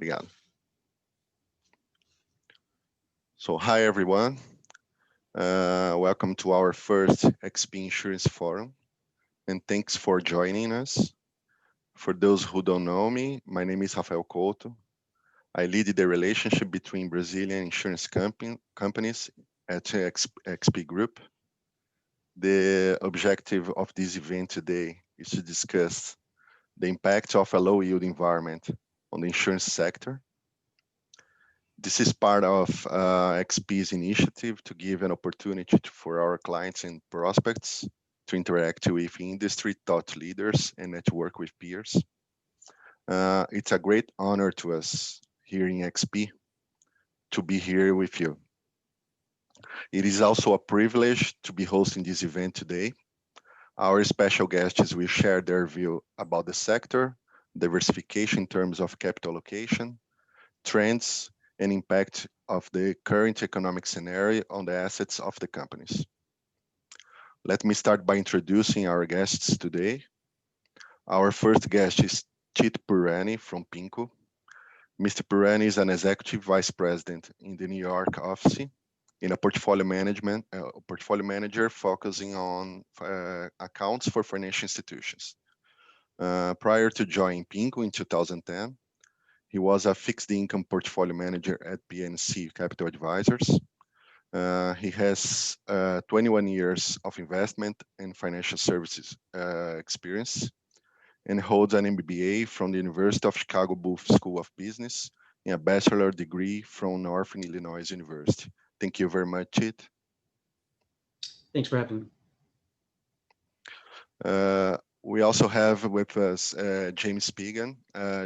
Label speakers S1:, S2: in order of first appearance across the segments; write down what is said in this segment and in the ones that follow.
S1: Obrigado. So, hi everyone. Welcome to our first XP Insurance Forum, and thanks for joining us. For those who don't know me, my name is Rafael Couto. I lead the relationship between Brazilian insurance companies at XP Group. The objective of this event today is to discuss the impact of a low yield environment on the insurance sector. This is part of XP's initiative to give an opportunity for our clients and prospects to interact with industry thought leaders and network with peers. It's a great honor to us here in XP to be here with you. It is also a privilege to be hosting this event today. Our special guests will share their view about the sector, diversification in terms of capital allocation, trends, and impact of the current economic scenario on the assets of the companies. Let me start by introducing our guests today. Our first guest is Tito Purani from PIMCO. Mr. Purani is an executive vice president in the New York office in a portfolio manager focusing on accounts for financial institutions. Prior to joining PIMCO in 2010, he was a fixed income portfolio manager at PNC Capital Advisors. He has 21 years of investment and financial services experience and holds an MBA from the University of Chicago Booth School of Business and a bachelor degree from Northern Illinois University. Thank you very much, Chit.
S2: Thanks for having
S1: me. We also have with us James Spigan.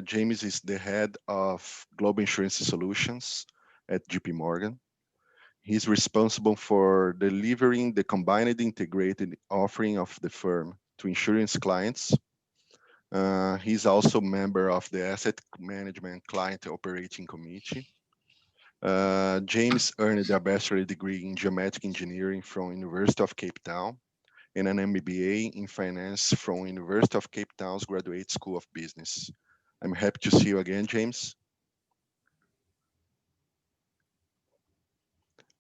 S1: James is the head of Global Insurance Solutions at JP Morgan. He's responsible for delivering the combined integrated offering of the firm to insurance clients. He's also a member of the Asset Management Client Operating Committee. James earned a bachelor's degree in geometric engineering from University of Cape Town and an MBA in finance from University of Cape Town's Graduate School of Business. I'm happy to see you again, James.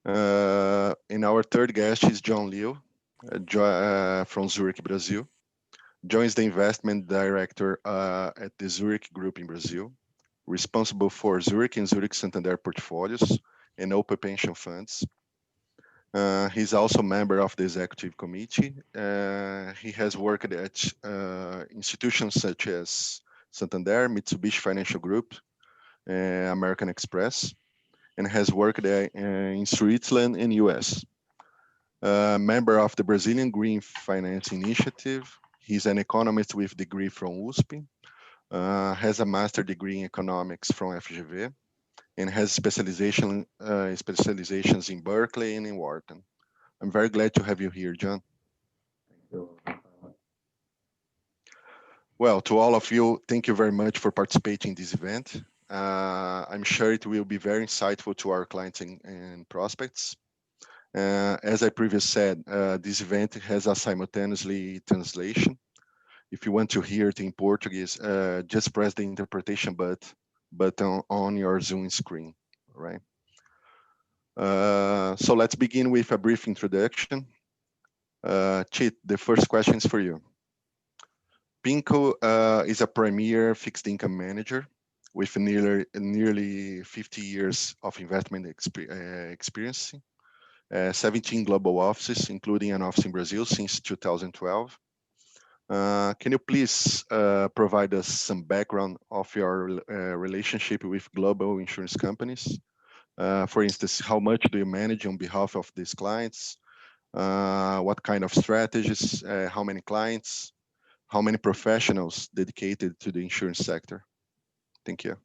S1: And our third guest is John Liu from Zurich, Brazil. John is the investment director at the Zurich Group in Brazil, responsible for Zurich and Zurich Santander portfolios and open pension funds. He's also a member of the executive committee. He has worked at institutions such as Santander, Mitsubishi Financial Group, American Express, and has worked in Switzerland and US. Member of the Brazilian Green Finance Initiative. He's an economist with degree from USP, has a master degree in economics from FGV, and has specializations in Berkeley and in Wharton. I'm very glad to have you here, John.
S3: Thank you.
S1: Well, to all of you, thank you very much for participating in this event. I'm sure it will be very insightful to our clients and prospects. As I previously said, this event has a simultaneously translation. If you want to hear it in Portuguese, just press the interpretation button on your Zoom screen, right? So let's begin with a brief introduction. Chit, the first question is for you. PIMCO is a premier fixed income manager with nearly 50 years of investment experience, 17 global offices, including an office in Brazil since 2012. Can you please provide us some background of your relationship with global insurance companies? For instance, how much do you manage on behalf of these clients? What kind of strategies? How many clients? How many professionals dedicated to the insurance sector? Thank you.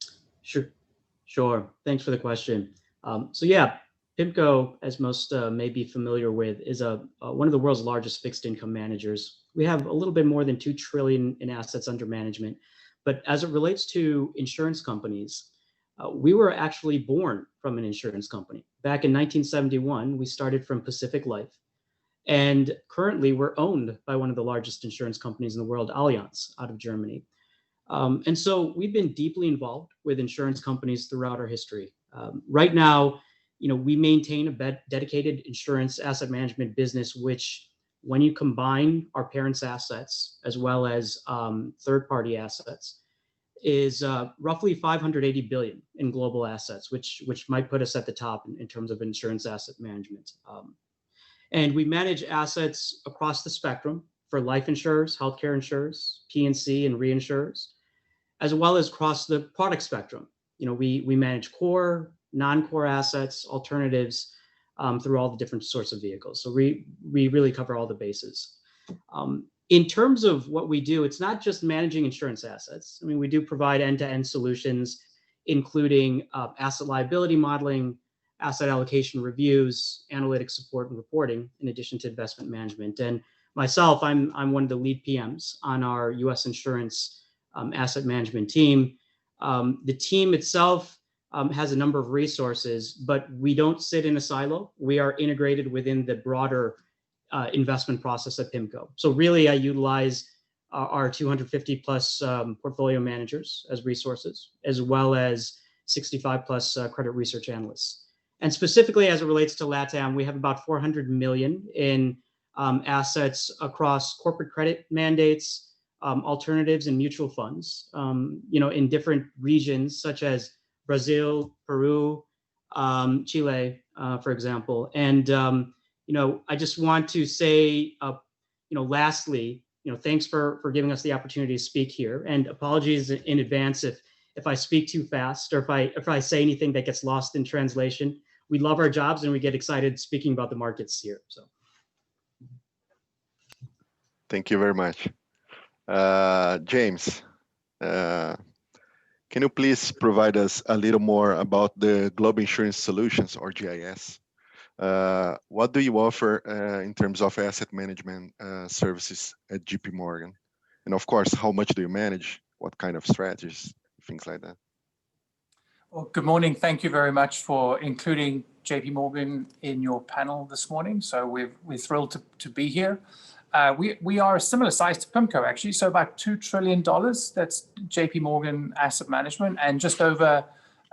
S2: Sure. Thanks for the question. So yeah, PIMCO, as most may be familiar with, is one of the world's largest fixed income managers. We have a little bit more than 2 trillion in assets under management. But as it relates to insurance companies, we were actually born from an insurance company. Back in 1971, we started from Pacific Life. And currently, we're owned by one of the largest insurance companies in the world, Allianz, out of Germany. And so we've been deeply involved with insurance companies throughout our history. Right now, we maintain a dedicated insurance asset management business, which when you combine our parents' assets as well as third-party assets, is roughly 580 billion in global assets, which might put us at the top in terms of insurance asset management. And we manage assets across the spectrum for life insurers, healthcare insurers, P&C and reinsurers, as well as across the product spectrum. We manage core, non-core assets, alternatives through all the different sorts of vehicles. So we really cover all the bases. In terms of what we do, it's not just managing insurance assets. I mean, we do provide end-to-end solutions, including asset liability modeling, asset allocation reviews, analytic support and reporting, in addition to investment management. And myself, I'm one of the lead PMs on our U.S. insurance asset management team. The team itself has a number of resources, but we don't sit in a silo. We are integrated within the broader investment process at PIMCO. So really, I utilize our 250 plus portfolio managers as resources, as well as 65 plus credit research analysts. And specifically, as it relates to LATAM, we have about 400 million in assets across corporate credit mandates, alternatives, and mutual funds, in different regions such as Brazil, Peru, Chile, for example. And I just want to say, lastly, thanks for giving us the opportunity to speak here, and apologies in advance if I speak too fast or if I say anything that gets lost in translation. We love our jobs and we get excited speaking about the markets here. So,
S1: thank you very much, James. Can you please provide us a little more about the Global Insurance Solutions, or GIS? What do you offer in terms of asset management services at JP Morgan? And of course, how much do you manage? What kind of strategies, things like that?
S3: Well, good morning. Thank you very much for including JP Morgan in your panel this morning. So we're thrilled to be here. We are a similar size to PIMCO, actually. So about $2 trillion, that's JP Morgan Asset Management. And just over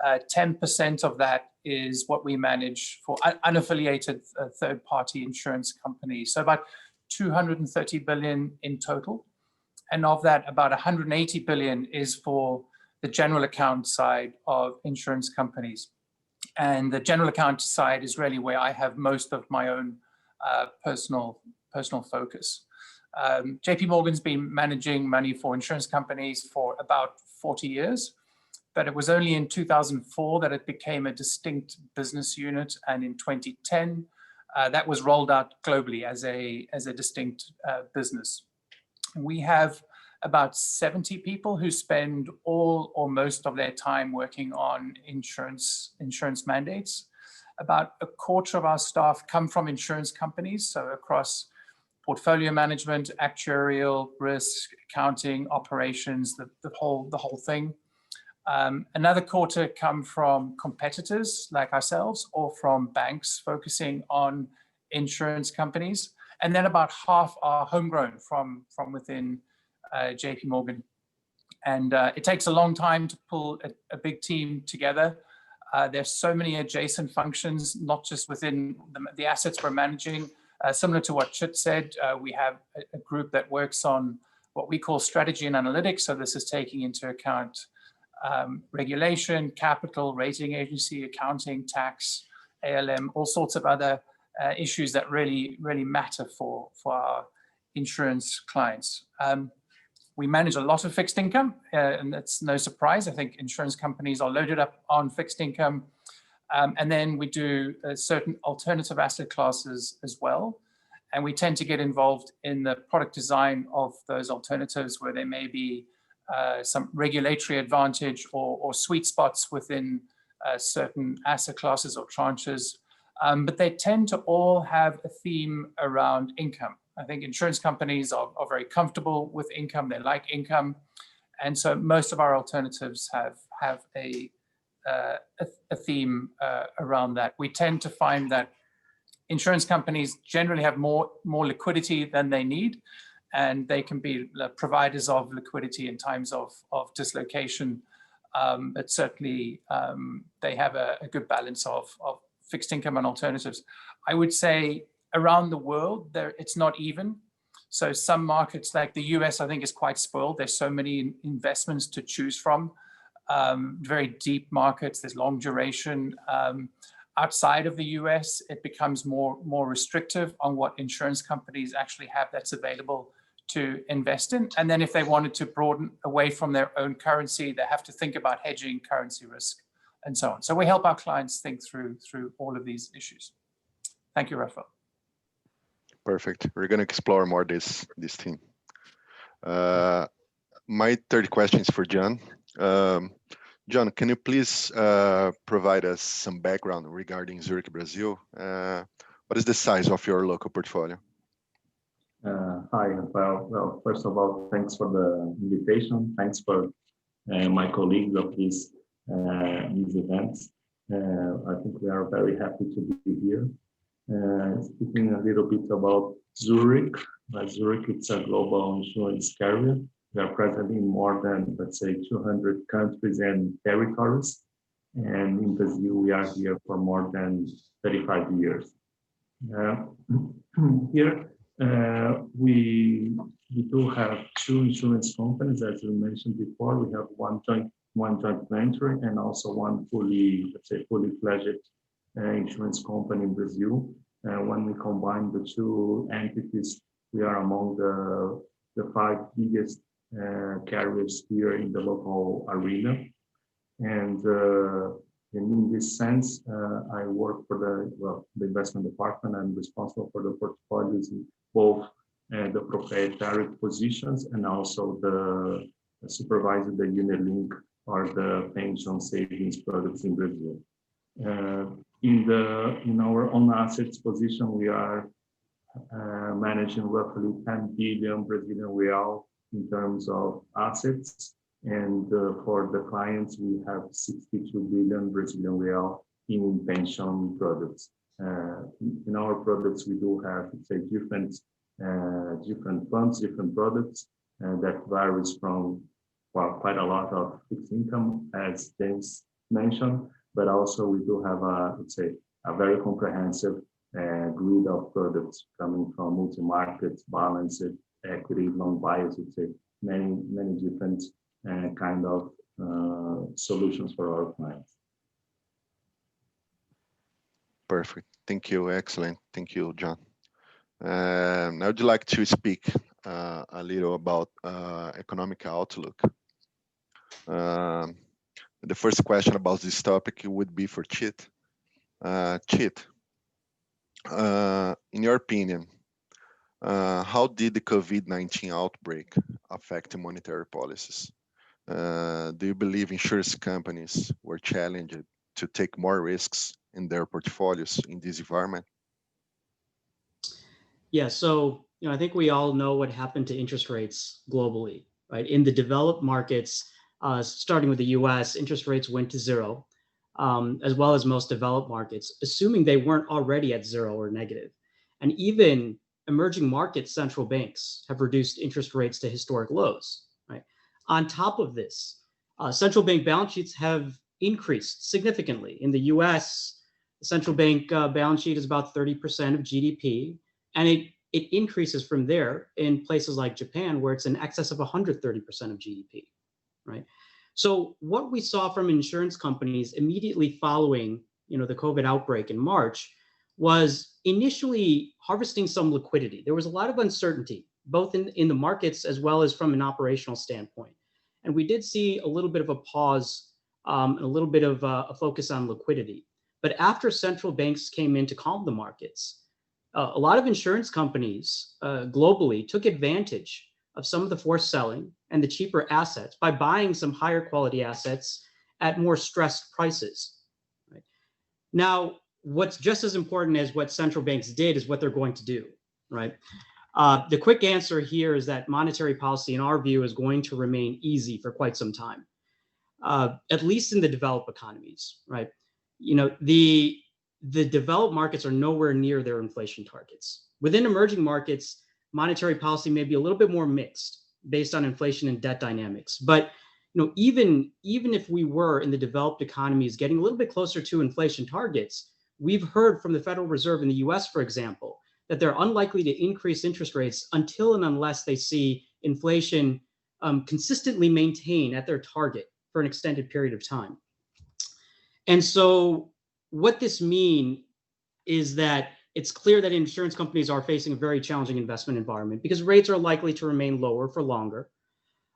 S3: 10% of that is what we manage for unaffiliated third-party insurance companies. So about 230 billion in total. And of that, about 180 billion is for the general account side of insurance companies. And the general account side is really where I have most of my own personal focus. JP Morgan's been managing money for insurance companies for about 40 years, but it was only in 2004 that it became a distinct business unit. And in 2010, that was rolled out globally as a distinct business. We have about 70 people who spend all or most of their time working on insurance mandates. About a quarter of our staff come from insurance companies, so across portfolio management, actuarial, risk, accounting, operations, the whole thing. Another quarter come from competitors like ourselves or from banks focusing on insurance companies. And then about half are homegrown from within JP Morgan. And it takes a long time to pull a big team together. There's so many adjacent functions, not just within the assets we're managing. Similar to what Chit said, we have a group that works on what we call strategy and analytics. So this is taking into account regulation, capital, rating agency, accounting, tax, ALM, all sorts of other issues that really matter for our insurance clients. We manage a lot of fixed income, and that's no surprise. I think insurance companies are loaded up on fixed income. And then we do certain alternative asset classes as well. And we tend to get involved in the product design of those alternatives where there may be some regulatory advantage or sweet spots within certain asset classes or tranches. But they tend to all have a theme around income. I think insurance companies are very comfortable with income. They like income. And so most of our alternatives have a theme around that. We tend to find that insurance companies generally have more liquidity than they need. and they can be providers of liquidity in times of dislocation. But certainly they have a good balance of fixed income and alternatives. I would say around the world, it's not even. So some markets like the US, I think, is quite spoiled. There's so many investments to choose from, very deep markets, there's long duration. Outside of the US, it becomes more restrictive on what insurance companies actually have that's available to invest in. And then if they wanted to broaden away from their own currency, they have to think about hedging currency risk and so on. So we help our clients think through all of these issues. Thank you, Rafael.
S1: Perfect. We're going to explore more this theme. My third question is for John. John, can you please provide us some background regarding Zurich, Brazil? What is the size of your local portfolio?
S4: Hi, Rafael. Well, first of all, thanks for the invitation. Thanks for my colleagues of these events. I think we are very happy to be here. Speaking a little bit about Zurich. Zurich, it's a global insurance carrier. We are present in more than, let's say, 200 countries and territories. And in Brazil, we are here for more than 35 years. Here, we do have two insurance companies, as we mentioned before. We have one joint venture and also one fully fledged insurance company in Brazil. When we combine the two entities, we are among the 5 biggest carriers here in the local arena. And in this sense, I work for the investment department. I'm responsible for the portfolios in both the proprietary positions and also the supervisor, the unit link or the pension savings products in Brazil. In our own assets position, we are managing roughly 10 billion Brazilian real in terms of assets. And for the clients, we have 62 billion Brazilian real in pension products. In our products, we do have, say, different funds, different products that varies from quite a lot of fixed income, as James mentioned, but also we do have a very comprehensive grid of products coming from multi-markets, balanced equity, non-biased, many different kind of solutions for our clients.
S1: Perfect. Thank you. Excellent. Thank you, John. I would like to speak a little about economic outlook. The first question about this topic would be for Chit. Chit, in your opinion, how did the COVID-19 outbreak affect monetary policies? Do you believe insurance companies were challenged to take more risks in their portfolios in this environment?
S2: Yeah, so I think we all know what happened to interest rates globally, right? In the developed markets, starting with the US, interest rates went to zero, as well as most developed markets, assuming they weren't already at zero or negative. And even emerging market central banks have reduced interest rates to historic lows, right? On top of this, central bank balance sheets have increased significantly. In the US, the central bank balance sheet is about 30% of GDP, and it increases from there in places like Japan, where it's in excess of 130% of GDP, right? So what we saw from insurance companies immediately following, the COVID outbreak in March was initially harvesting some liquidity. There was a lot of uncertainty, both in the markets as well as from an operational standpoint. And we did see a little bit of a pause, a little bit of a focus on liquidity. But after central banks came in to calm the markets, a lot of insurance companies globally took advantage of some of the forced selling and the cheaper assets by buying some higher quality assets at more stressed prices. Right? Now, what's just as important as what central banks did is what they're going to do, right? The quick answer here is that monetary policy, in our view, is going to remain easy for quite some time, at least in the developed economies, right? The developed markets are nowhere near their inflation targets. Within emerging markets, monetary policy may be a little bit more mixed based on inflation and debt dynamics. But even if we were in the developed economies getting a little bit closer to inflation targets, we've heard from the Federal Reserve in the US, for example, that they're unlikely to increase interest rates until and unless they see inflation consistently maintain at their target for an extended period of time. And so what this means is that it's clear that insurance companies are facing a very challenging investment environment because rates are likely to remain lower for longer.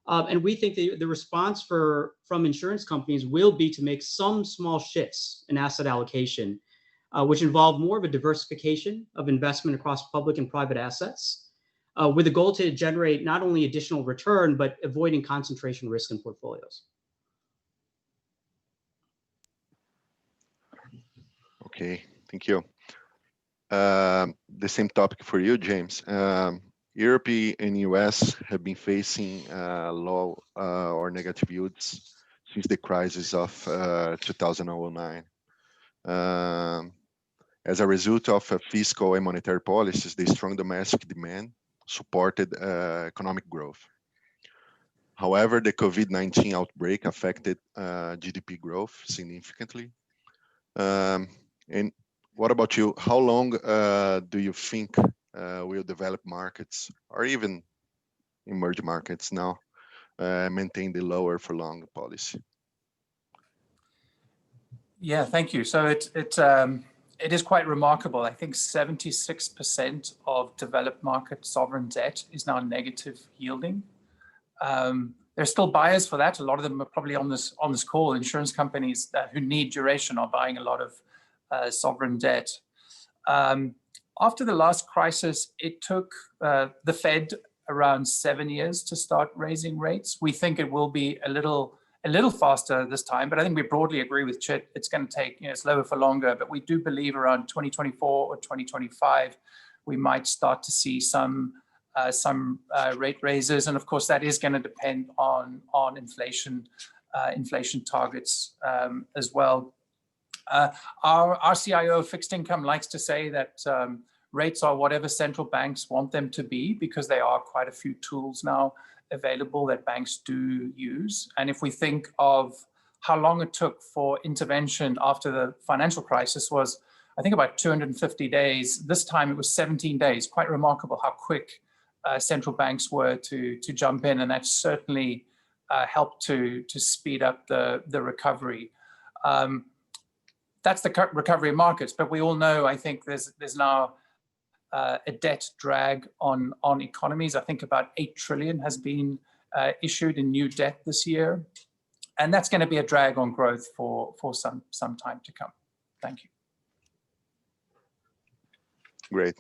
S2: And we think the response from insurance companies will be to make some small shifts in asset allocation, which involve more of a diversification of investment across public and private assets, with the goal to generate not only additional return, but avoiding concentration risk in portfolios.
S1: Okay, thank you. The same topic for you, James. Europe and US have been facing low or negative yields since the crisis of 2009. As a result of fiscal and monetary policies, the strong domestic demand supported economic growth. However, the COVID-19 outbreak affected GDP growth significantly. And what about you? How long do you think will developed markets or even emerging markets now maintain the lower for longer policy?
S3: Yeah, thank you. So it is quite remarkable. I think 76% of developed market sovereign debt is now negative yielding. There's still buyers for that. A lot of them are probably on this call. Insurance companies who need duration are buying a lot of sovereign debt. After the last crisis, it took the Fed around 7 years to start raising rates. We think it will be a little faster this time, but I think we broadly agree with Chit. It's going to take, it's lower for longer, but we do believe around 2024 or 2025, we might start to see some rate raises. And of course, that is going to depend on inflation targets as well. Our CIO of fixed income likes to say that rates are whatever central banks want them to be, because there are quite a few tools now available that banks do use. And if we think of how long it took for intervention after the financial crisis was, I think about 250 days. This time it was 17 days. Quite remarkable how quick central banks were to jump in, and that certainly helped to speed up the recovery. That's the recovery of markets, but we all know, I think there's now a debt drag on economies. I think about 8 trillion has been issued in new debt this year, and that's going to be a drag on growth for some time to come. Thank you.
S1: Great.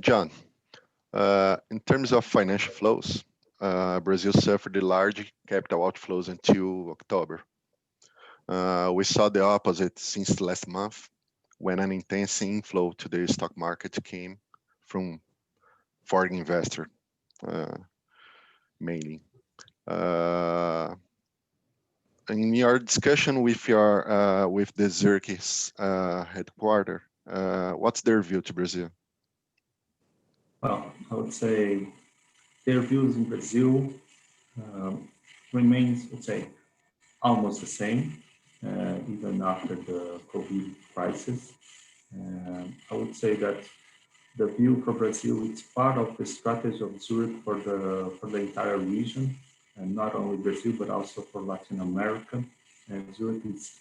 S1: John, in terms of financial flows, Brazil suffered the large capital outflows until October. We saw the opposite since last month, when an intense inflow to the stock market came from foreign investor, mainly. In your discussion with the Zurich's headquarters, what's their view to Brazil?
S4: Well, I would say their views in Brazil remains, let's say, almost the same, even after the COVID crisis. I would say that the view for Brazil, it's part of the strategy of Zurich for the entire region, and not only Brazil, but also for Latin America. And Zurich is,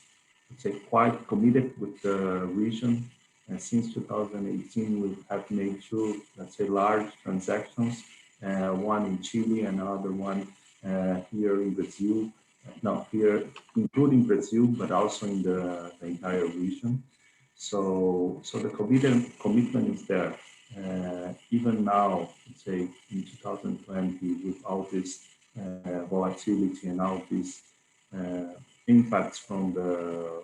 S4: let's say, quite committed with the region. And since 2018, we have made 2, let's say, large transactions, one in Chile and another one here in Brazil. Not here, including Brazil, but also in the entire region. So the commitment is there. Even now, let's say in 2020, with all this volatility and all these impacts from the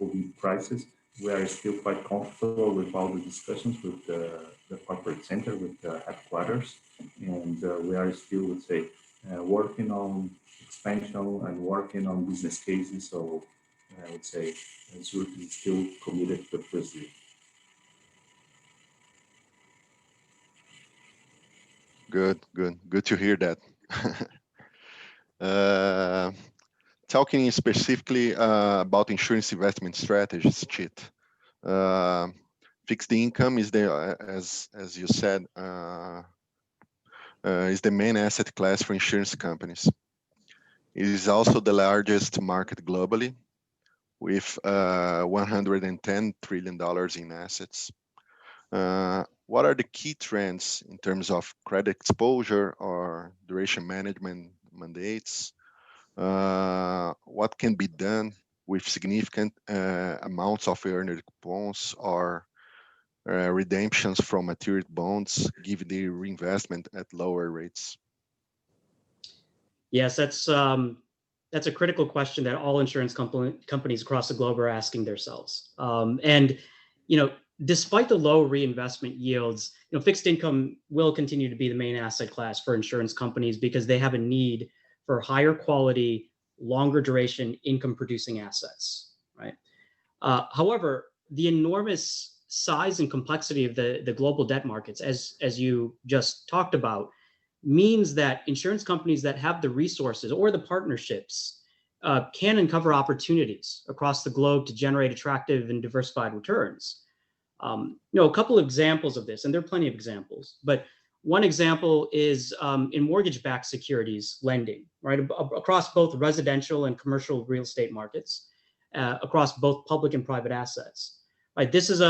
S4: COVID crisis, we are still quite comfortable with all the discussions with the corporate center, with the headquarters, and we are still, let's say, working on expansion and working on business cases. So I would say Zurich is still committed to Brazil.
S1: Good to hear that. Talking specifically about insurance investment strategies, Chit. Fixed income is as you said, is the main asset class for insurance companies. It is also the largest market globally, with $110 trillion in assets. What are the key trends in terms of credit exposure or duration management mandates? What can be done with significant amounts of earned coupons or redemptions from matured bonds, given the reinvestment at lower rates?
S2: Yes, that's a critical question that all insurance companies across the globe are asking themselves. And despite the low reinvestment yields, fixed income will continue to be the main asset class for insurance companies because they have a need for higher quality, longer duration income producing assets, right? However, the enormous size and complexity of the global debt markets, as you just talked about, means that insurance companies that have the resources or the partnerships can uncover opportunities across the globe to generate attractive and diversified returns. A couple of examples of this, and there are plenty of examples, but one example is in mortgage-backed securities lending, right? Across both residential and commercial real estate markets, across both public and private assets, right? This is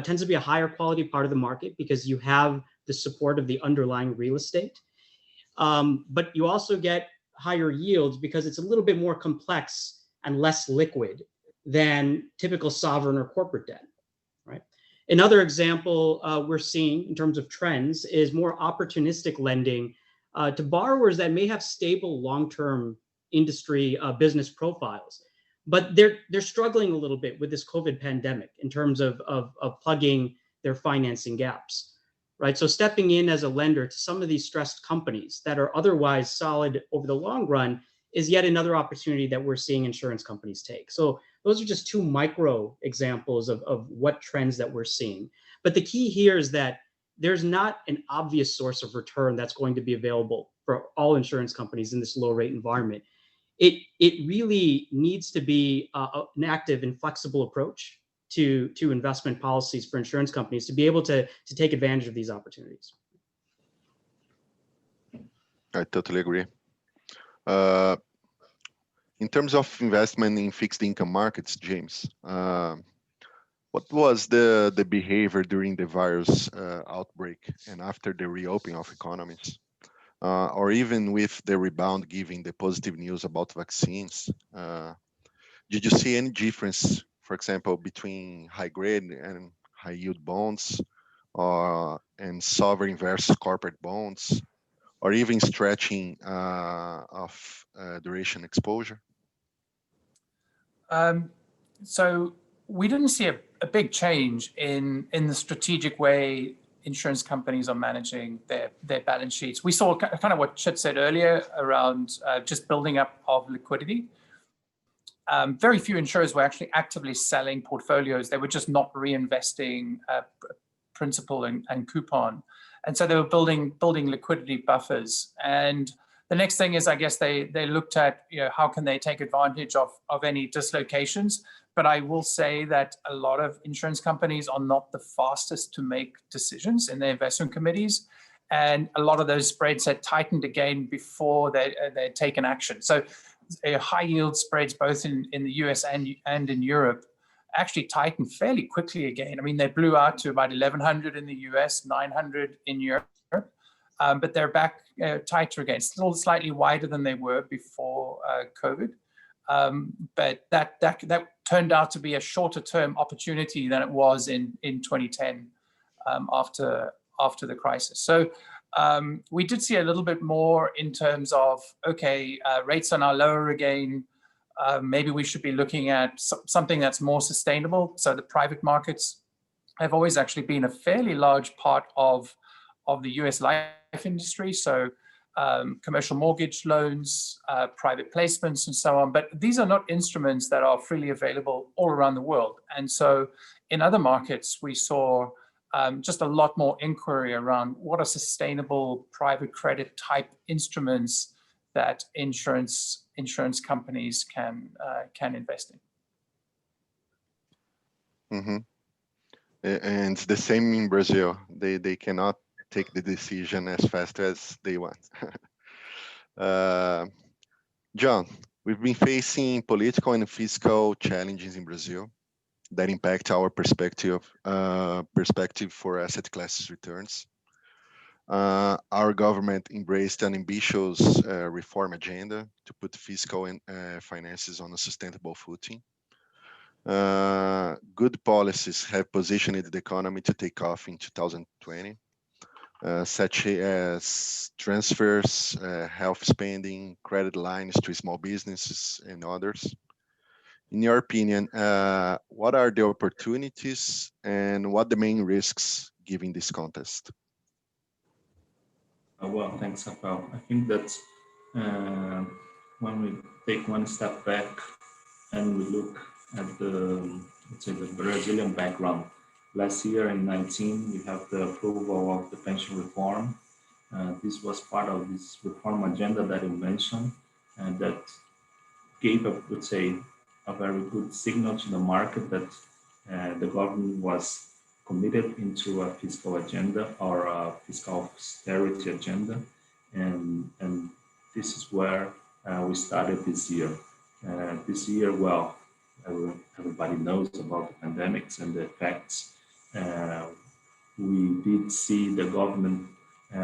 S2: tends to be a higher quality part of the market because you have the support of the underlying real estate. But you also get higher yields because it's a little bit more complex and less liquid than typical sovereign or corporate debt, right? Another example we're seeing in terms of trends is more opportunistic lending to borrowers that may have stable long-term industry business profiles, but they're struggling a little bit with this COVID pandemic in terms of plugging their financing gaps. Right, so stepping in as a lender to some of these stressed companies that are otherwise solid over the long run is yet another opportunity that we're seeing insurance companies take. So those are just two micro examples of what trends that we're seeing. But the key here is that there's not an obvious source of return that's going to be available for all insurance companies in this low rate environment. It really needs to be an active and flexible approach to investment policies for insurance companies to be able to take advantage of these opportunities.
S1: I totally agree. In terms of investment in fixed income markets, James, what was the behavior during the virus outbreak and after the reopening of economies? Or even with the rebound given the positive news about vaccines? Did you see any difference, for example, between high grade and high yield bonds and sovereign versus corporate bonds, or even stretching of duration exposure?
S3: So we didn't see a big change in the strategic way insurance companies are managing their balance sheets. We saw kind of what Chit said earlier around just building up of liquidity. Very few insurers were actually actively selling portfolios. They were just not reinvesting principal and coupon. And so they were building liquidity buffers. And the next thing is, I guess they looked at, how can they take advantage of any dislocations? But I will say that a lot of insurance companies are not the fastest to make decisions in their investment committees. And a lot of those spreads had tightened again before they'd taken action. So high yield spreads both in the US and in Europe actually tightened fairly quickly again. I mean, they blew out to about 1,100 in the US, 900 in Europe, but they're back tighter again, still slightly wider than they were before COVID. But that turned out to be a shorter term opportunity than it was in 2010 after the crisis. So we did see a little bit more in terms of, okay, rates are now lower again. Maybe we should be looking at something that's more sustainable. So the private markets have always actually been a fairly large part of the US life industry. So commercial mortgage loans, private placements, and so on. But these are not instruments that are freely available all around the world. And so in other markets, we saw just a lot more inquiry around what are sustainable private credit type instruments that insurance companies can invest in.
S1: Mm-hmm. And it's the same in Brazil. They cannot take the decision as fast as they want. John, we've been facing political and fiscal challenges in Brazil that impact our perspective for asset classes returns. Our government embraced an ambitious reform agenda to put fiscal and finances on a sustainable footing. Good policies have positioned the economy to take off in 2020, such as transfers, health spending, credit lines to small businesses, and others. In your opinion, what are the opportunities and what the main risks given this contest?
S4: Well, thanks, Rafael. I think that when we take one step back and we look at the, let's say, the Brazilian background, last year in 19, we have the approval of the pension reform. This was part of this reform agenda that you mentioned, and that gave, I would say, a very good signal to the market that the government was committed into a fiscal agenda or a fiscal austerity agenda. And this is where we started this year. This year, well, everybody knows about the pandemics and the effects. We did see the government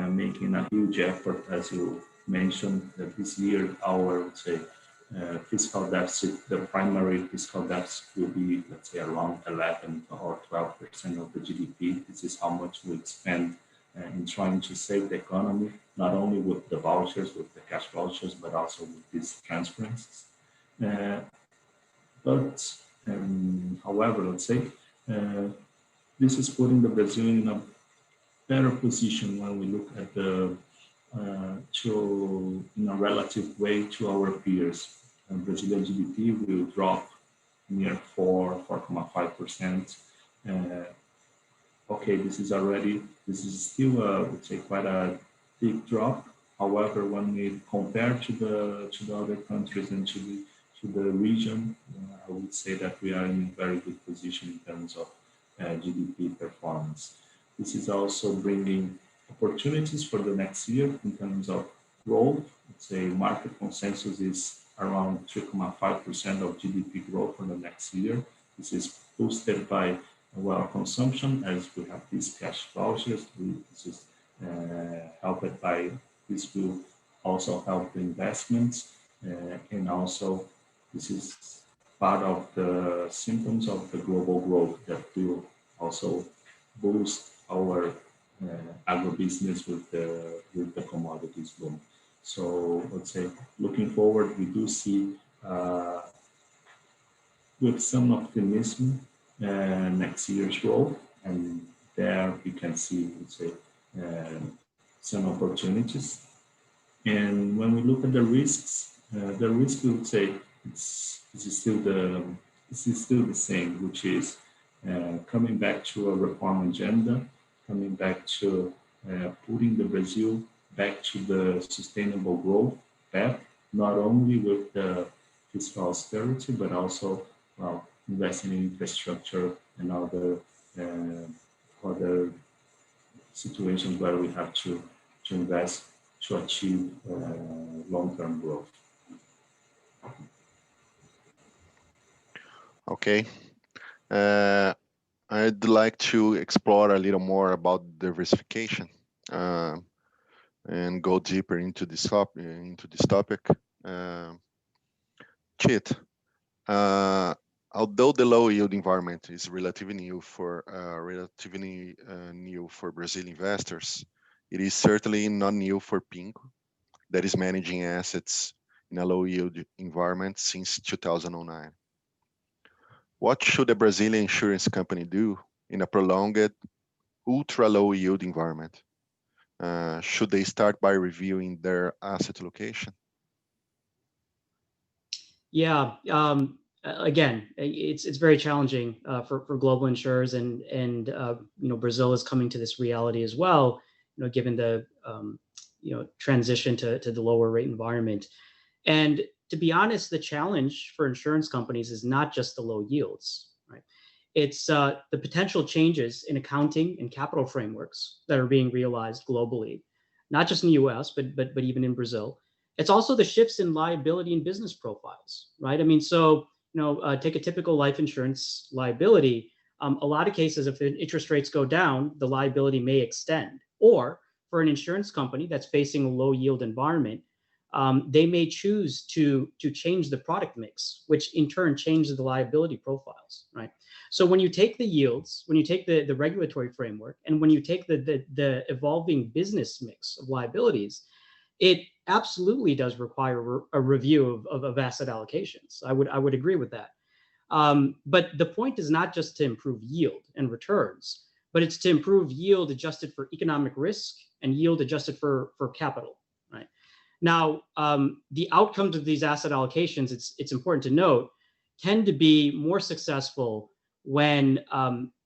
S4: making a huge effort, as you mentioned, that this year our, let's say, fiscal deficit, the primary fiscal deficit will be, let's say, around 11 or 12% of the GDP. This is how much we spend in trying to save the economy, not only with the vouchers, with the cash vouchers, but also with these transferences. However, let's say, this is putting the Brazil in a better position when we look at the in a relative way to our peers. Brazilian GDP will drop near 4.5%. Okay, this is still, would say, quite a big drop. However, when we compare to the other countries and to the region, I would say that we are in a very good position in terms of GDP performance. This is also bringing opportunities for the next year in terms of growth. Let's say market consensus is around 3.5% of GDP growth for the next year. This is boosted by, well, consumption, as we have these cash vouchers. This is helped by, this will also help the investments, and also this is part of the symptoms of the global growth that will also boost our agribusiness with the commodities boom. So let's say, looking forward, we do see with some optimism next year's growth, and there we can see, let's say, some opportunities. And when we look at the risks, the risk, we would say, this is still the same, which is coming back to a reform agenda, coming back to putting the Brazil back to the sustainable growth path, not only with the fiscal austerity, but also, well, investing in infrastructure and other situations where we have to invest to achieve long-term growth.
S1: Okay. I'd like to explore a little more about diversification and go deeper into this topic. Chit, although the low yield environment is relatively new for Brazilian investors, it is certainly not new for Pinco, that is managing assets in a low yield environment since 2009. What should a Brazilian insurance company do in a prolonged ultra low yield environment? Should they start by reviewing their asset allocation?
S2: Yeah, again, it's very challenging for global insurers, and Brazil is coming to this reality as well. Given the transition to the lower rate environment, and to be honest, the challenge for insurance companies is not just the low yields, right? It's the potential changes in accounting and capital frameworks that are being realized globally, not just in the U.S. but even in Brazil. It's also the shifts in liability and business profiles, right? I mean, so take a typical life insurance liability. A lot of cases, if the interest rates go down, the liability may extend. Or for an insurance company that's facing a low yield environment, they may choose to change the product mix, which in turn changes the liability profiles, right? So when you take the yields, when you take the regulatory framework, and when you take the evolving business mix of liabilities, it absolutely does require a review of asset allocations. I would agree with that. But the point is not just to improve yield and returns, but it's to improve yield adjusted for economic risk and yield adjusted for capital, right? Now, the outcomes of these asset allocations, it's important to note, tend to be more successful when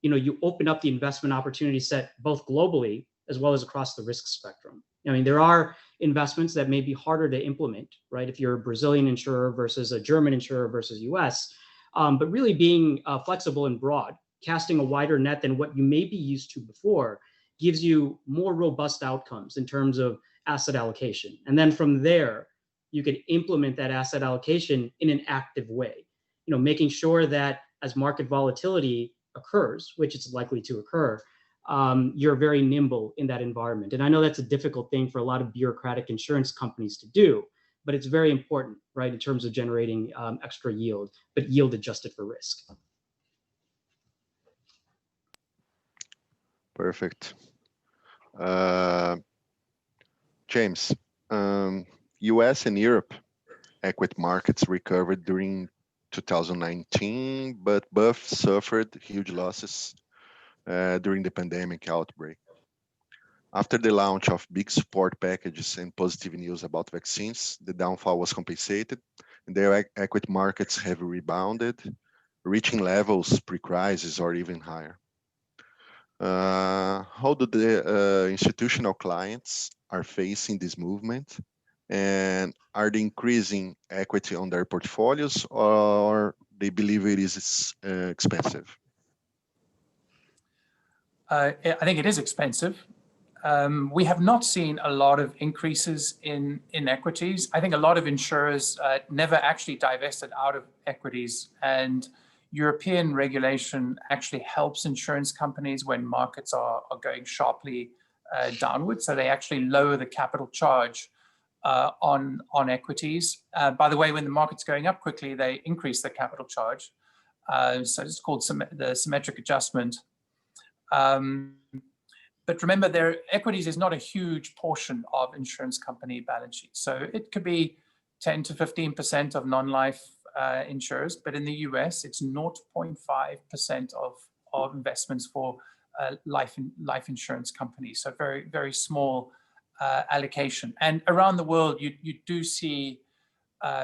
S2: you open up the investment opportunity set both globally as well as across the risk spectrum. I mean, there are investments that may be harder to implement, right? If you're a Brazilian insurer versus a German insurer versus US, but really being flexible and broad, casting a wider net than what you may be used to before, gives you more robust outcomes in terms of asset allocation. And then from there, you can implement that asset allocation in an active way, making sure that as market volatility occurs, which it's likely to occur, you're very nimble in that environment. And I know that's a difficult thing for a lot of bureaucratic insurance companies to do, but it's very important, right, in terms of generating extra yield, but yield adjusted for risk.
S1: Perfect. James, US and Europe equity markets recovered during 2019, but both suffered huge losses during the pandemic outbreak. After the launch of big support packages and positive news about vaccines, the downfall was compensated, and their equity markets have rebounded, reaching levels pre-crisis or even higher. How do the institutional clients are facing this movement, and are they increasing equity on their portfolios, or they believe it is expensive?
S3: I think it is expensive. We have not seen a lot of increases in equities. I think a lot of insurers never actually divested out of equities, and European regulation actually helps insurance companies when markets are going sharply downward. So they actually lower the capital charge on equities. By the way, when the market's going up quickly, they increase the capital charge. So it's called the symmetric adjustment. But remember, their equities is not a huge portion of insurance company balance sheets. So it could be 10 to 15% of non-life insurers, but in the US, it's 0.5% of investments for life insurance companies. So very, very small allocation. And around the world, you do see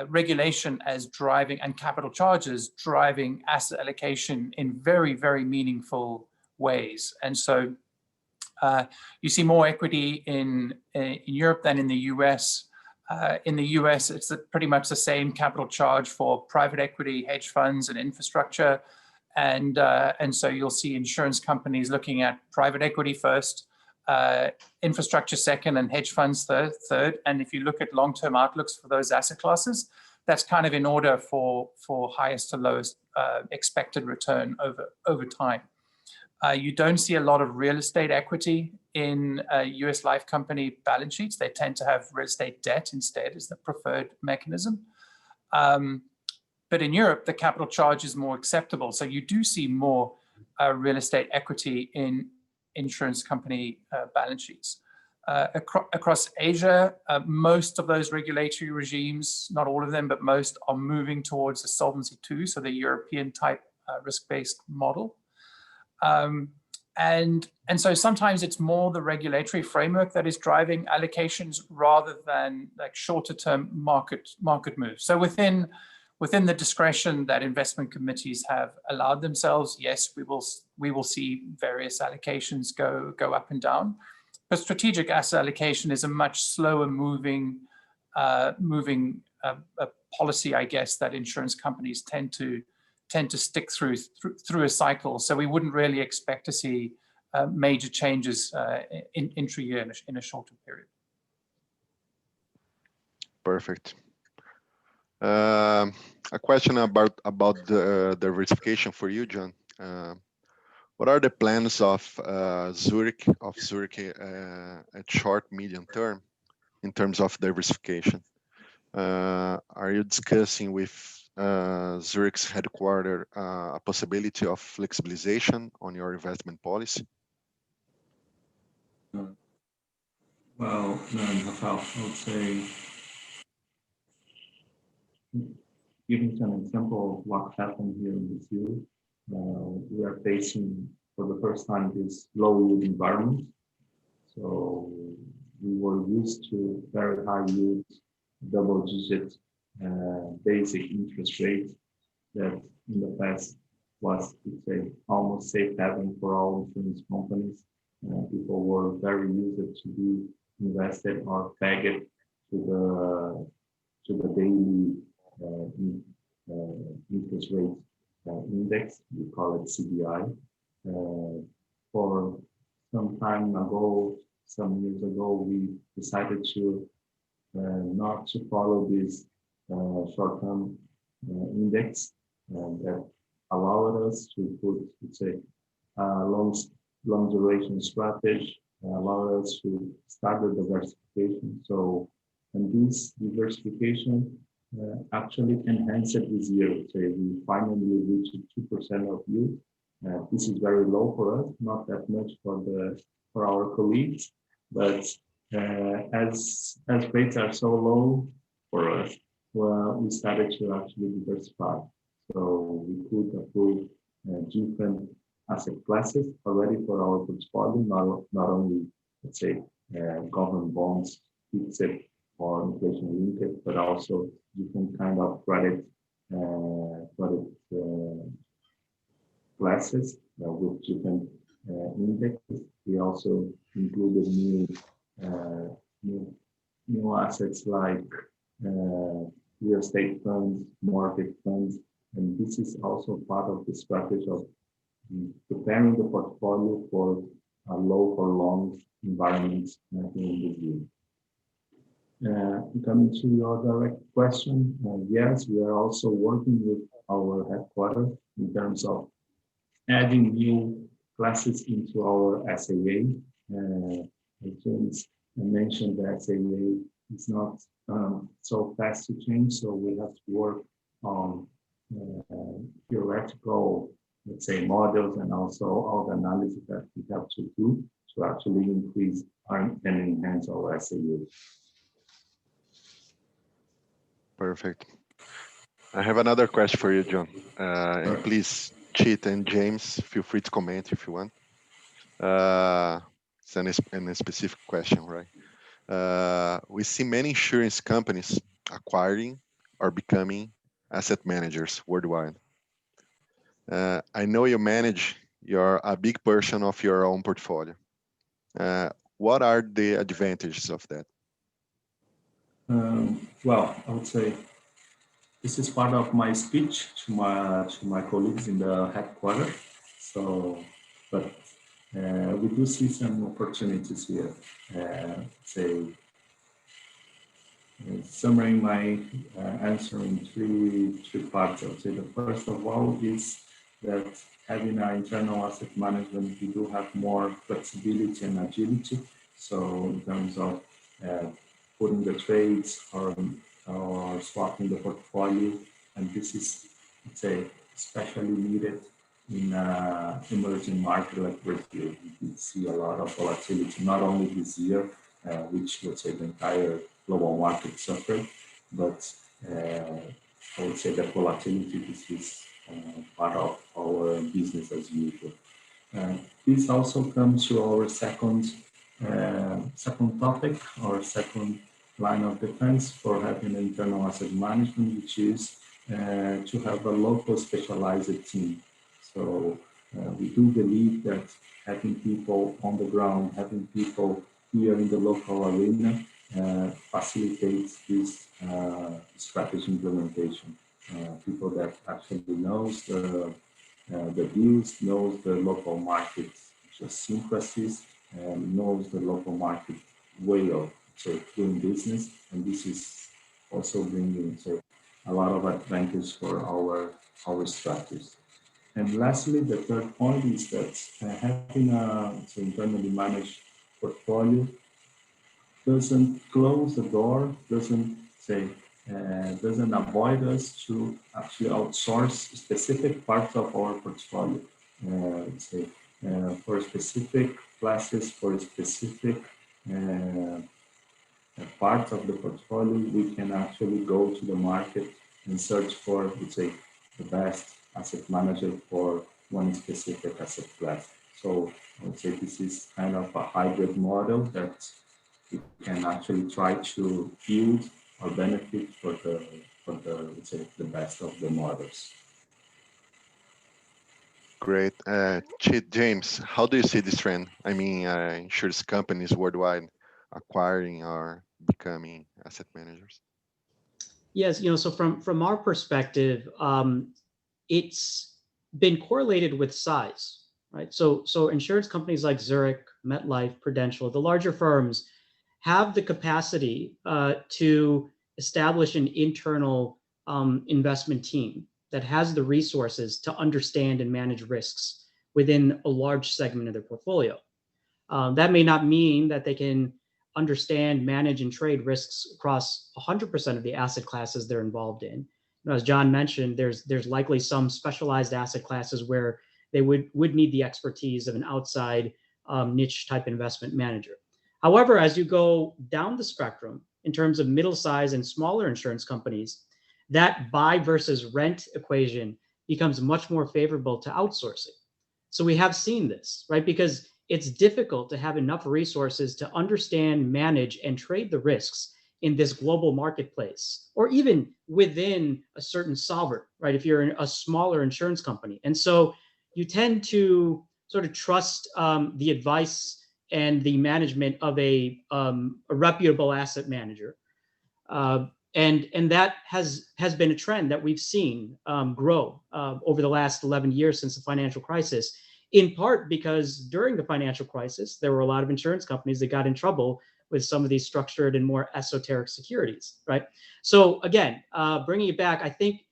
S3: regulation as driving, and capital charges driving asset allocation in very, very meaningful ways. And so you see more equity in Europe than in the US. In the US, it's pretty much the same capital charge for private equity, hedge funds, and infrastructure. And so you'll see insurance companies looking at private equity first, infrastructure second, and hedge funds third. And if you look at long-term outlooks for those asset classes, that's kind of in order for highest to lowest expected return over time. You don't see a lot of real estate equity in US life company balance sheets. They tend to have real estate debt instead as the preferred mechanism. But in Europe, the capital charge is more acceptable. So you do see more real estate equity in insurance company balance sheets. Across Asia, most of those regulatory regimes, not all of them, but most, are moving towards the Solvency II, so the European type risk-based model. And so sometimes it's more the regulatory framework that is driving allocations rather than like shorter term market moves. So within within the discretion that investment committees have allowed themselves, yes, we will see various allocations go up and down. But strategic asset allocation is a much slower moving policy, I guess, that insurance companies tend to stick through a cycle. So we wouldn't really expect to see major changes intra-year in a shorter period.
S1: Perfect. A question about the diversification for you, John. What are the plans of Zurich at short, medium term in terms of diversification? Are you discussing with Zurich's headquarters a possibility of flexibilization on your investment policy?
S4: Well, Rafael, I would say, giving an example of what happened here in Brazil, we are facing for the first time this low yield environment. So we were used to very high yield, double-digit basic interest rate that in the past was, let's say, almost safe haven for all insurance companies. People were very used to be invested or pegged to the daily interest rate index. We call it CDI. For some time ago, some years ago, we decided to not to follow this short-term index that allowed us to put, let's say, long duration strategy, allowed us to start the diversification. So, and this diversification actually enhanced this year. So we finally reached 2% of yield. This is very low for us, not that much for our colleagues, but as rates are so low for us, well, we started to actually diversify. So we could approve different asset classes already for our portfolio, not only, let's say, government bonds, fixed or inflation linked, but also different kind of credit classes with different indexes. We also included new assets like real estate funds, mortgage funds, and this is also part of the strategy of preparing the portfolio for a low or long environment in the year. Coming to your direct question, yes, we are also working with our headquarters in terms of adding new classes into our SAA. James mentioned the SAA is not so fast to change, so we have to work on theoretical, let's say, models and also all the analysis that we have to do to actually increase and enhance our SAA.
S1: Perfect. I have another question for you, John. And please, Chit and James, feel free to comment if you want. It's a specific question, right? We see many insurance companies acquiring or becoming asset managers worldwide. I know you manage a big portion of your own portfolio. What are the advantages of that?
S4: Well, I would say this is part of my speech to my colleagues in the headquarters. So, but we do see some opportunities here. Summarizing my answer in three parts. I would say the first of all is that having our internal asset management, we do have more flexibility and agility. So in terms of putting the trades or swapping the portfolio, and this is, let's say, especially needed in emerging market like Brazil. We see a lot of volatility, not only this year, which, let's say, the entire global market suffered, but I would say that volatility is part of our business as usual. This also comes to our second topic, or second line of defense for having internal asset management, which is to have a local specialized team. So we do believe that having people on the ground, having people here in the local arena facilitates this strategy implementation. People that actually knows the deals, knows the local market idiosyncrasies, and knows the local market way of doing business. And this is also bringing a lot of advantage for our strategies. And lastly, the third point is that having a internally managed portfolio doesn't close the door, doesn't avoid us to actually outsource specific parts of our portfolio. For specific classes, for specific parts of the portfolio, we can actually go to the market and search for, the best asset manager for one specific asset class. So I would say this is kind of a hybrid model that we can actually try to build or benefit for the best of the models.
S1: Great. James, how do you see this trend? I mean, insurance companies worldwide acquiring or becoming asset managers?
S2: Yes, so from our perspective, it's been correlated with size, right? So insurance companies like Zurich, MetLife, Prudential, the larger firms have the capacity to establish an internal investment team that has the resources to understand and manage risks within a large segment of their portfolio. That may not mean that they can understand, manage, and trade risks across 100% of the asset classes they're involved in. As John mentioned, there's likely some specialized asset classes where they would need the expertise of an outside niche type investment manager. However, as you go down the spectrum in terms of middle-sized and smaller insurance companies, that buy versus rent equation becomes much more favorable to outsourcing. So we have seen this, right? Because it's difficult to have enough resources to understand, manage, and trade the risks in this global marketplace, or even within a certain sovereign, right? If you're a smaller insurance company. And so you tend to sort of trust the advice and the management of a reputable asset manager. And that has been a trend that we've seen grow over the last 11 years since the financial crisis, in part because during the financial crisis, there were a lot of insurance companies that got in trouble with some of these structured and more esoteric securities, right? So again, bringing it back, I think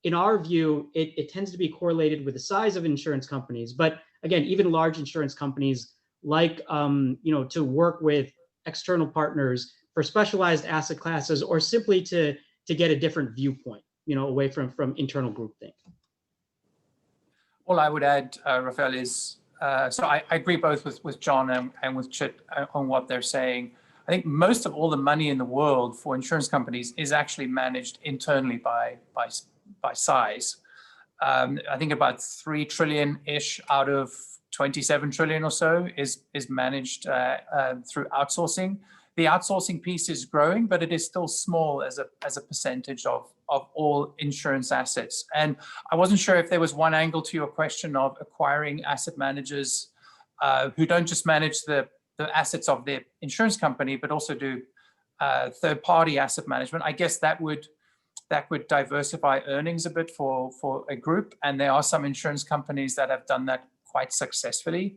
S2: in our view, it tends to be correlated with the size of insurance companies. But again, even large insurance companies like, to work with external partners for specialized asset classes, or simply to get a different viewpoint, away from internal groupthink.
S3: All I would add, Rafael, is so I agree both with John and with Chit on what they're saying. I think most of all the money in the world for insurance companies is actually managed internally by size. I think about 3 trillion-ish out of 27 trillion or so is managed through outsourcing. The outsourcing piece is growing, but it is still small as a percentage of all insurance assets. And I wasn't sure if there was one angle to your question of acquiring asset managers who don't just manage the assets of their insurance company, but also do third-party asset management. I guess that would diversify earnings a bit for a group. And there are some insurance companies that have done that quite successfully.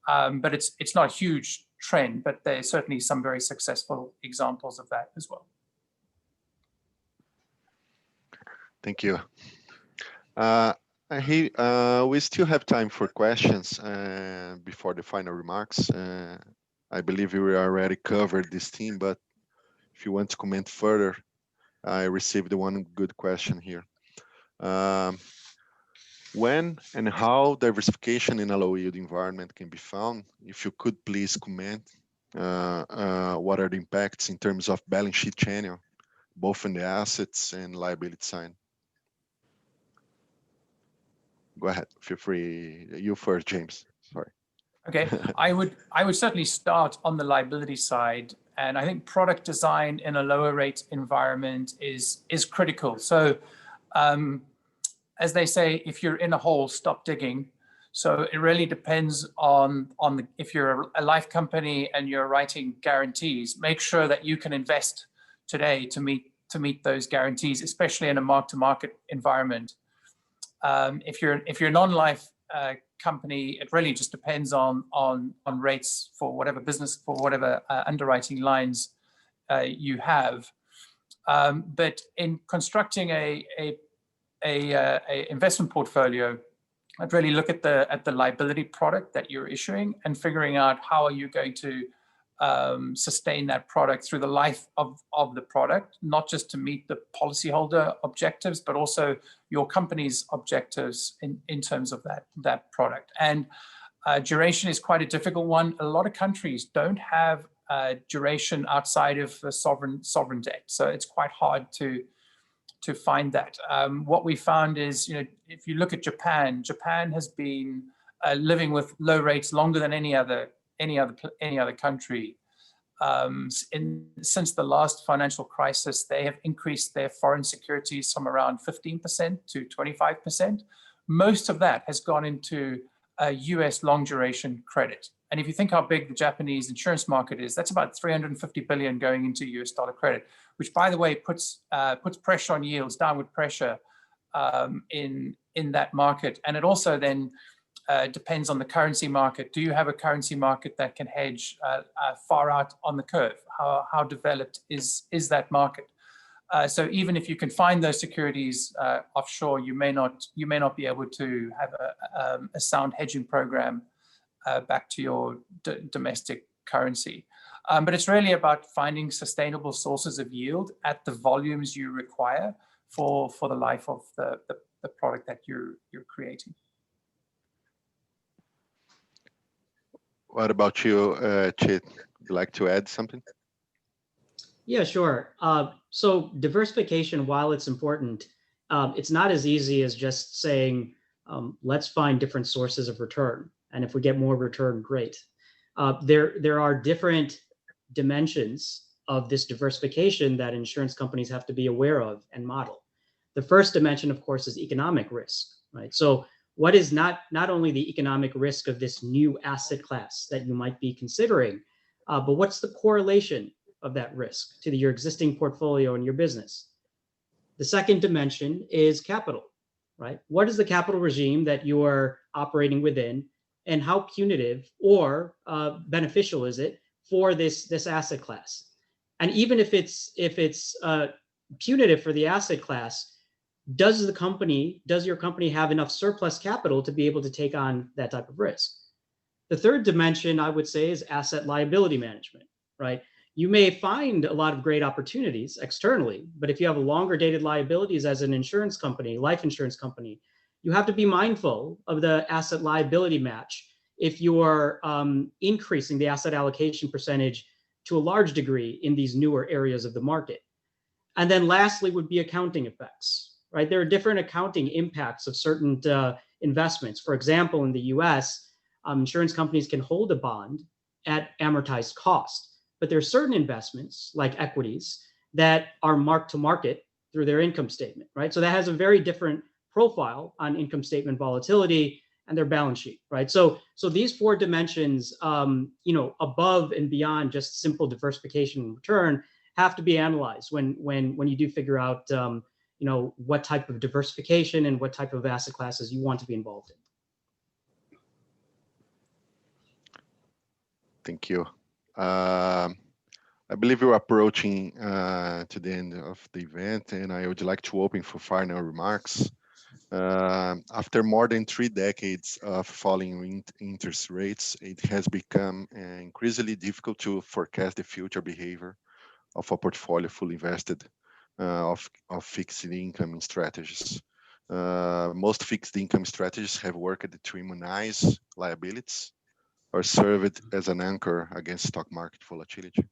S3: But it's not a huge trend, but there's certainly some very successful examples of that as well.
S1: Thank you. We still have time for questions before the final remarks. I believe we already covered this theme, but if you want to comment further, I received one good question here. When and how diversification in a low yield environment can be found? If you could please comment, what are the impacts in terms of balance sheet channel, both in the assets and liability side? Go ahead, feel free. You first, James. Sorry.
S3: Okay, I would certainly start on the liability side, and I think product design in a lower rate environment is critical. So As they say, if you're in a hole, stop digging. So it really depends on if you're a life company and you're writing guarantees, make sure that you can invest today to meet those guarantees, especially in a mark-to-market environment. If you're a non-life company, it really just depends on rates for whatever business, for whatever underwriting lines you have. But in constructing a investment portfolio, I'd really look at the liability product that you're issuing and figuring out how are you going to sustain that product through the life of the product, not just to meet the policyholder objectives, but also your company's objectives in terms of that product. And duration is quite a difficult one. A lot of countries don't have duration outside of sovereign debt, so it's quite hard to find that. What we found is, if you look at Japan has been living with low rates longer than any other country. Since the last financial crisis, they have increased their foreign securities from around 15% to 25%. Most of that has gone into US long duration credit. And if you think how big the Japanese insurance market is, that's about 350 billion going into US dollar credit, which, by the way, puts pressure on yields, downward pressure in that market. And it also then depends on the currency market. Do you have a currency market that can hedge far out on the curve? How developed is that market? So even if you can find those securities offshore, you may not be able to have a sound hedging program back to your domestic currency. But it's really about finding sustainable sources of yield at the volumes you require for the life of the product that you're creating.
S1: What about you, Chit? Would you like to add something?
S2: Yeah, sure. So diversification, while it's important, it's not as easy as just saying, let's find different sources of return. And if we get more return, great. There are different dimensions of this diversification that insurance companies have to be aware of and model. The first dimension, of course, is economic risk, right? So what is not only the economic risk of this new asset class that you might be considering, but what's the correlation of that risk to your existing portfolio and your business? The second dimension is capital, right? What is the capital regime that you are operating within, and how punitive or beneficial is it for this asset class? And even if it's punitive for the asset class, does your company have enough surplus capital to be able to take on that type of risk? The third dimension, I would say, is asset liability management, right? You may find a lot of great opportunities externally, but if you have longer dated liabilities as an insurance company, life insurance company, you have to be mindful of the asset liability match if you are increasing the asset allocation percentage to a large degree in these newer areas of the market. And then lastly would be accounting effects, right? There are different accounting impacts of certain investments. For example, in the US, insurance companies can hold a bond at amortized cost, but there are certain investments like equities that are marked to market through their income statement, right? So that has a very different profile on income statement volatility and their balance sheet, right? So these four dimensions, above and beyond just simple diversification and return, have to be analyzed when you do figure out, what type of diversification and what type of asset classes you want to be involved in.
S1: Thank you. I believe we're approaching to the end of the event, and I would like to open for final remarks. After more than 3 decades of falling interest rates, it has become increasingly difficult to forecast the future behavior of a portfolio fully invested of fixed income strategies. Most fixed income strategies have worked to immunize liabilities or served as an anchor against stock market volatility.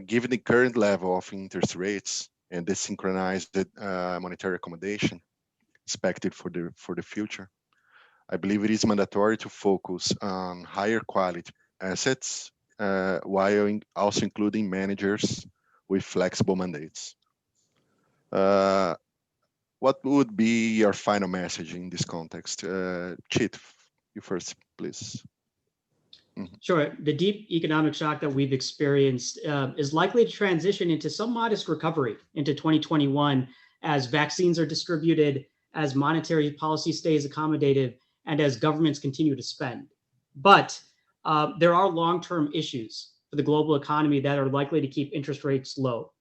S1: Given the current level of interest rates and the synchronized monetary accommodation expected for the future, I believe it is mandatory to focus on higher quality assets while also including managers with flexible mandates. what would be your final message in this context? Chit, you first, please.
S2: Sure. The deep economic shock that we've experienced is likely to transition into some modest recovery into 2021 as vaccines are distributed, as monetary policy stays accommodative, and as governments continue to spend. But there are long-term issues for the global economy that are likely to keep interest rates low,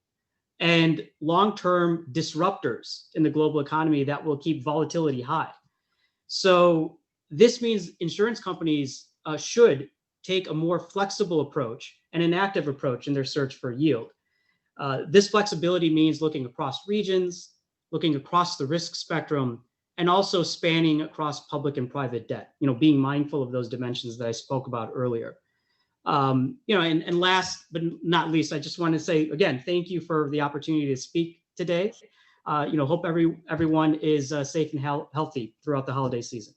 S2: and long-term disruptors in the global economy that will keep volatility high. So this means insurance companies should take a more flexible approach and an active approach in their search for yield. This flexibility means looking across regions, looking across the risk spectrum, and also spanning across public and private debt, being mindful of those dimensions that I spoke about earlier. And last but not least, I just want to say, again, thank you for the opportunity to speak today. Hope everyone is safe and healthy throughout the holiday season.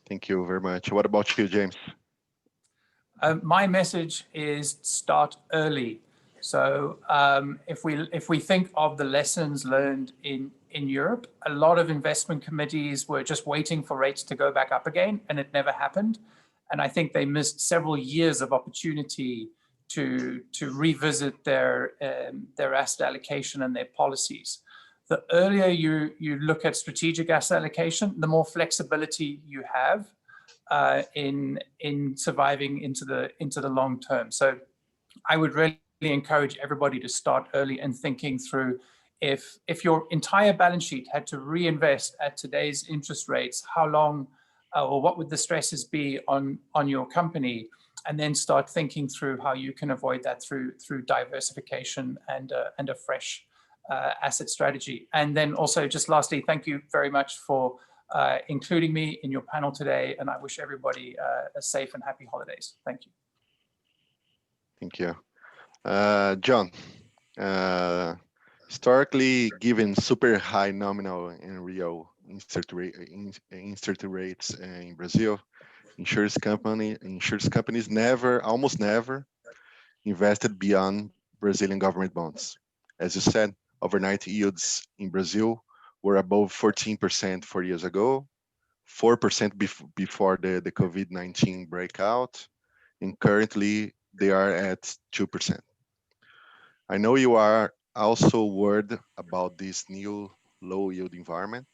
S1: Thank you very much. What about you, James?
S3: My message is start early. So if we think of the lessons learned in Europe, a lot of investment committees were just waiting for rates to go back up again, and it never happened. And I think they missed several years of opportunity to revisit their asset allocation and their policies. The earlier you look at strategic asset allocation, the more flexibility you have in surviving into the long term. So I would really encourage everybody to start early and thinking through if your entire balance sheet had to reinvest at today's interest rates, how long or what would the stresses be on your company, and then start thinking through how you can avoid that through diversification and a fresh asset strategy. And then also, just lastly, thank you very much for including me in your panel today, and I wish everybody a safe and happy holidays. Thank you.
S1: Thank you. John, historically, given super high nominal and real insert rates in Brazil, insurance companies almost never invested beyond Brazilian government bonds. As you said, overnight yields in Brazil were above 14% 4 years ago, 4% before the COVID-19 breakout, and currently they are at 2%. I know you are also worried about this new low yield environment.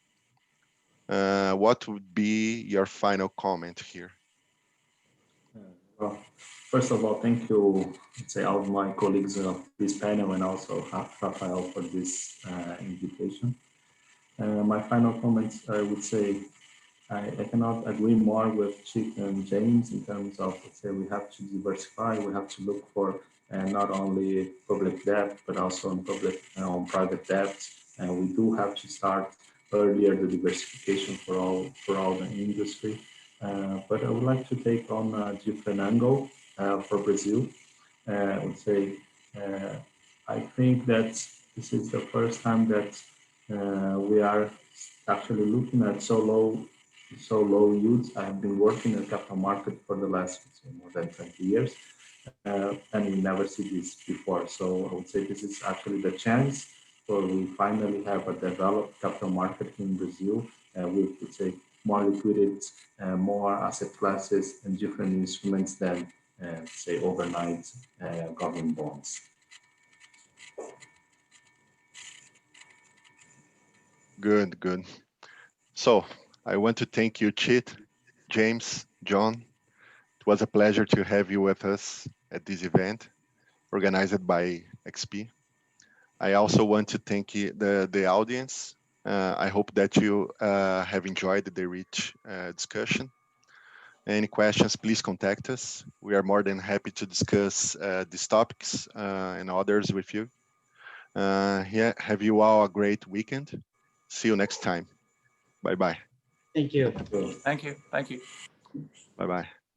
S1: What would be your final comment here?
S4: Well, first of all, thank you, all of my colleagues of this panel and also Rafael for this invitation. My final comments, I would say, I cannot agree more with Chit and James in terms of, we have to diversify, we have to look for not only public debt, but also on private debt. And we do have to start earlier the diversification for all the industry. But I would like to take on a different angle for Brazil. I would say, I think that this is the first time that we are actually looking at so low yields. I have been working in the capital market for the last more than 20 years, and we never see this before. So I would say this is actually the chance for we finally have a developed capital market in Brazil with, more liquidity, more asset classes and different instruments than, overnight government bonds.
S1: Good. So I want to thank you, Chit, James, John. It was a pleasure to have you with us at this event organized by XP. I also want to thank the audience. I hope that you have enjoyed the rich discussion. Any questions, please contact us. We are more than happy to discuss these topics and others with you. Have you all a great weekend. See you next time. Bye-bye.
S2: Thank you.
S3: Thank you.
S1: Bye-bye.